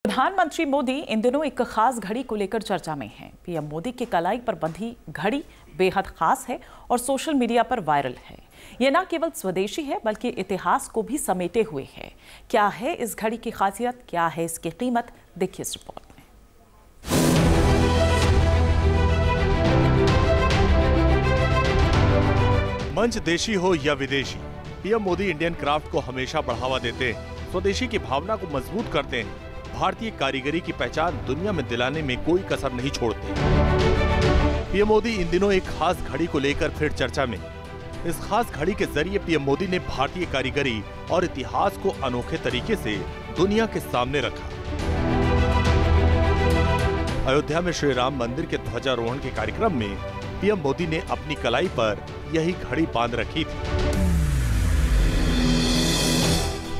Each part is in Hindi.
प्रधानमंत्री मोदी इन दिनों एक खास घड़ी को लेकर चर्चा में हैं। पीएम मोदी की कलाई पर बंधी घड़ी बेहद खास है और सोशल मीडिया पर वायरल है। यह न केवल स्वदेशी है बल्कि इतिहास को भी समेटे हुए है। क्या है इस घड़ी की खासियत, क्या है इसकी कीमत, देखिए इस रिपोर्ट में। मंच देशी हो या विदेशी, पीएम मोदी इंडियन क्राफ्ट को हमेशा बढ़ावा देते हैं, स्वदेशी की भावना को मजबूत करते हैं, भारतीय कारीगरी की पहचान दुनिया में दिलाने में कोई कसर नहीं छोड़ते। पीएम मोदी इन दिनों एक खास घड़ी को लेकर फिर चर्चा में। इस खास घड़ी के जरिए पीएम मोदी ने भारतीय कारीगरी और इतिहास को अनोखे तरीके से दुनिया के सामने रखा। अयोध्या में श्री राम मंदिर के ध्वजारोहण के कार्यक्रम में पीएम मोदी ने अपनी कलाई पर यही घड़ी बांध रखी थी।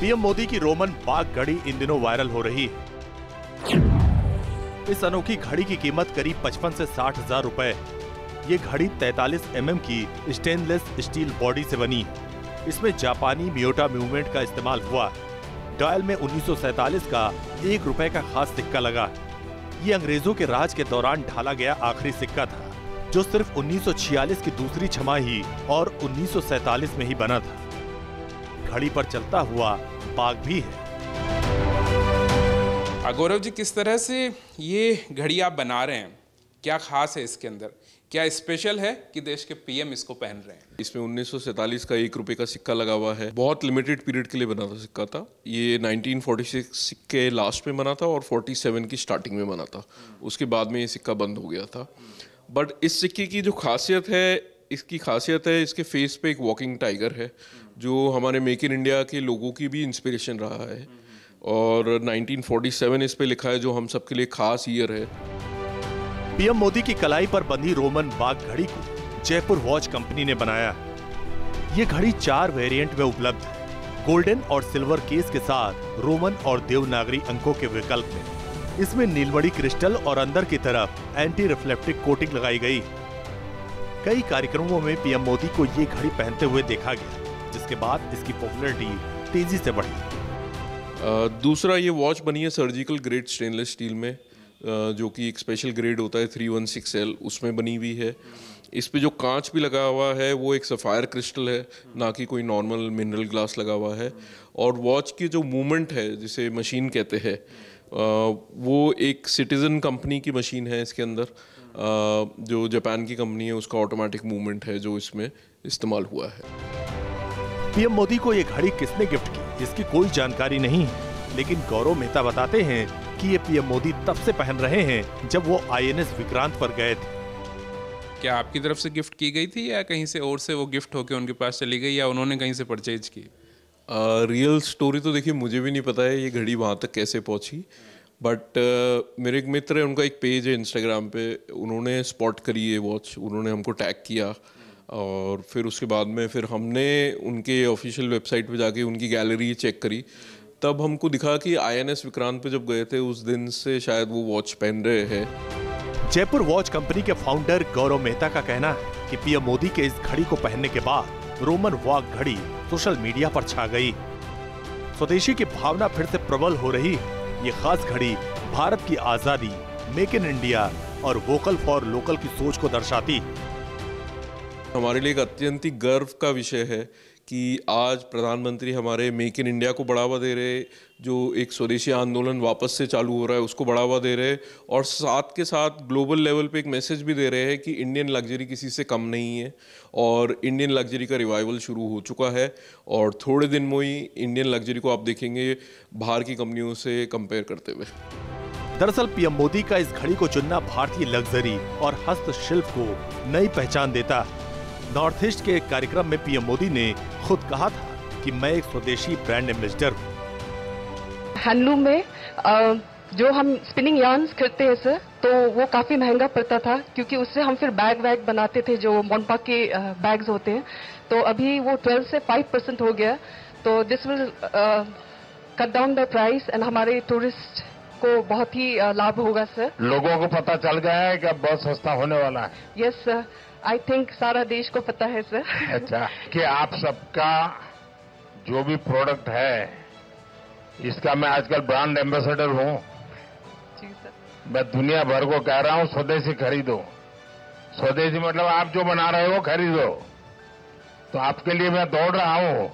पीएम मोदी की रोमन बाघ घड़ी इन दिनों वायरल हो रही है। इस अनोखी घड़ी की कीमत करीब 55 से 60 हजार रुपए। ये घड़ी 43 mm की स्टेनलेस स्टील बॉडी से बनी है। इसमें जापानी मियोटा मूवमेंट का इस्तेमाल हुआ। डायल में 1947 का 1 रुपए का खास सिक्का लगा। ये अंग्रेजों के राज के दौरान ढाला गया आखिरी सिक्का था, जो सिर्फ 1946 की दूसरी छमाही और 1947 में ही बना था। घड़ी पर चलता हुआ बाघ भी है। गौरव जी, किस तरह से ये घड़ी आप बना रहे हैं, क्या खास है इसके अंदर, क्या स्पेशल है कि देश के पीएम इसको पहन रहे हैं? इसमें 1947 का 1 रुपए का सिक्का लगा हुआ है। बहुत लिमिटेड पीरियड के लिए बना था सिक्का था। ये 1946 के लास्ट में बना था और 47 की स्टार्टिंग में बना था। उसके बाद में ये सिक्का बंद हो गया था। बट इस सिक्के की जो खासियत है, इसके फेस पे एक वॉकिंग टाइगर है, जो हमारे मेक इन इंडिया के लोगों की भी इंस्पिरेशन रहा है। और 1947 इस पे लिखा है, जो हम सबके लिए खास ईयर है। पीएम मोदी की कलाई पर बंधी रोमन बाघ घड़ी को जयपुर वॉच कंपनी ने बनाया। ये घड़ी 4 वेरिएंट में उपलब्ध है, गोल्डन और सिल्वर केस के साथ रोमन और देवनागरी अंकों के विकल्प में। इसमें नीलमणि क्रिस्टल और अंदर की तरफ एंटी रिफ्लेक्टिव कोटिंग लगाई गई। कई कार्यक्रमों में पीएम मोदी को ये घड़ी पहनते हुए देखा गया, जिसके बाद इसकी पॉपुलैरिटी तेजी से बढ़ी। दूसरा, ये वॉच बनी है सर्जिकल ग्रेड स्टेनलेस स्टील में, जो कि एक स्पेशल ग्रेड होता है 316L, उसमें बनी हुई है। इस पे जो कांच भी लगा हुआ है वो एक सफायर क्रिस्टल है, ना कि कोई नॉर्मल मिनरल ग्लास लगा हुआ है। और वॉच की जो मूवमेंट है, जिसे मशीन कहते हैं, वो एक सिटीजन कंपनी की मशीन है। इसके अंदर जो जापान की कंपनी है, उसका ऑटोमेटिक मूवमेंट है जो इसमें इस्तेमाल हुआ है। पीएम मोदी को ये घड़ी किसने गिफ्ट की, इसकी कोई जानकारी नहीं है, लेकिन गौरव मेहता बताते हैं कि ये पीएम मोदी तब से पहन रहे हैं जब वो INS विक्रांत पर गए थे। क्या आपकी तरफ से गिफ्ट की गई थी या कहीं से और से वो गिफ्ट होके उनके पास चली गई, या उन्होंने कहीं से परचेज की? रियल स्टोरी तो देखिए मुझे भी नहीं पता है ये घड़ी वहाँ तक कैसे पहुँची। बट मेरे एक मित्र है, उनका एक पेज है इंस्टाग्राम पे, उन्होंने स्पॉट करी ये वॉच, उन्होंने हमको टैग किया। और फिर उसके बाद में फिर हमने उनके ऑफिशियल वेबसाइट पे जाके उनकी गैलरी चेक करी। तब हमको दिखा कि INS विक्रांत पे जब गए थे उस दिन से शायद वो वॉच पहन रहे हैं। जयपुर वॉच कंपनी के फाउंडर गौरव मेहता का कहना है कि पीएम मोदी के इस घड़ी को पहनने के बाद रोमन बाघ घड़ी सोशल मीडिया पर छा गई। स्वदेशी की भावना फिर से प्रबल हो रही है। ये खास घड़ी भारत की आजादी, मेक इन इंडिया और वोकल फॉर लोकल की सोच को दर्शाती है। हमारे लिए एक अत्यंत ही गर्व का विषय है कि आज प्रधानमंत्री हमारे मेक इन इंडिया को बढ़ावा दे रहे, जो एक स्वदेशी आंदोलन वापस से चालू हो रहा है उसको बढ़ावा दे रहे, और साथ के साथ ग्लोबल लेवल पे एक मैसेज भी दे रहे हैं कि इंडियन लग्जरी किसी से कम नहीं है और इंडियन लग्जरी का रिवाइवल शुरू हो चुका है। और थोड़े दिन में ही इंडियन लग्जरी को आप देखेंगे बाहर की कंपनियों से कंपेयर करते हुए। दरअसल पीएम मोदी का इस घड़ी को चुनना भारतीय लग्जरी और हस्तशिल्प को नई पहचान देता है। नॉर्थ ईस्ट के एक कार्यक्रम में पीएम मोदी ने खुद कहा था कि मैं एक स्वदेशी ब्रांड एम्बेसडर हूँ। हैंडलूम में जो हम स्पिनिंग यार्न्स करते हैं सर, तो वो काफी महंगा पड़ता था, क्योंकि उससे हम फिर बैग बनाते थे जो मोनपा के बैग्स होते हैं। तो अभी वो 12 से 5% हो गया। तो this will cut down the price and हमारे टूरिस्ट को बहुत ही लाभ होगा सर। लोगों को पता चल गया है कि अब बहुत सस्ता होने वाला है। यस सर, आई थिंक सारा देश को पता है सर। अच्छा, कि आप सबका जो भी प्रोडक्ट है, इसका मैं आजकल ब्रांड एम्बेसडर हूँ। जी सर। मैं दुनिया भर को कह रहा हूँ स्वदेशी खरीदो। स्वदेशी मतलब आप जो बना रहे हो खरीदो। तो आपके लिए मैं दौड़ रहा हूँ,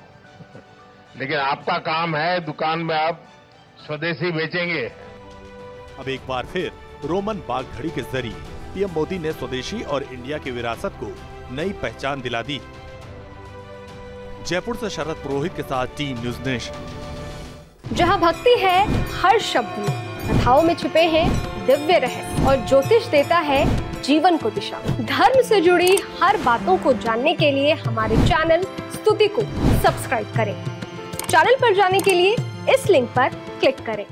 लेकिन आपका काम है दुकान में आप स्वदेशी बेचेंगे। अब एक बार फिर रोमन बाघ घड़ी के जरिए पीएम मोदी ने स्वदेशी और इंडिया की विरासत को नई पहचान दिला दी। जयपुर से शरद पुरोहित के साथ टीम न्यूज़ नेशन। जहां भक्ति है हर शब्द में, कथाओं में छिपे हैं दिव्य रहस्य और ज्योतिष देता है जीवन को दिशा। धर्म से जुड़ी हर बातों को जानने के लिए हमारे चैनल स्तुति को सब्सक्राइब करें। चैनल पर जाने के लिए इस लिंक पर क्लिक करें।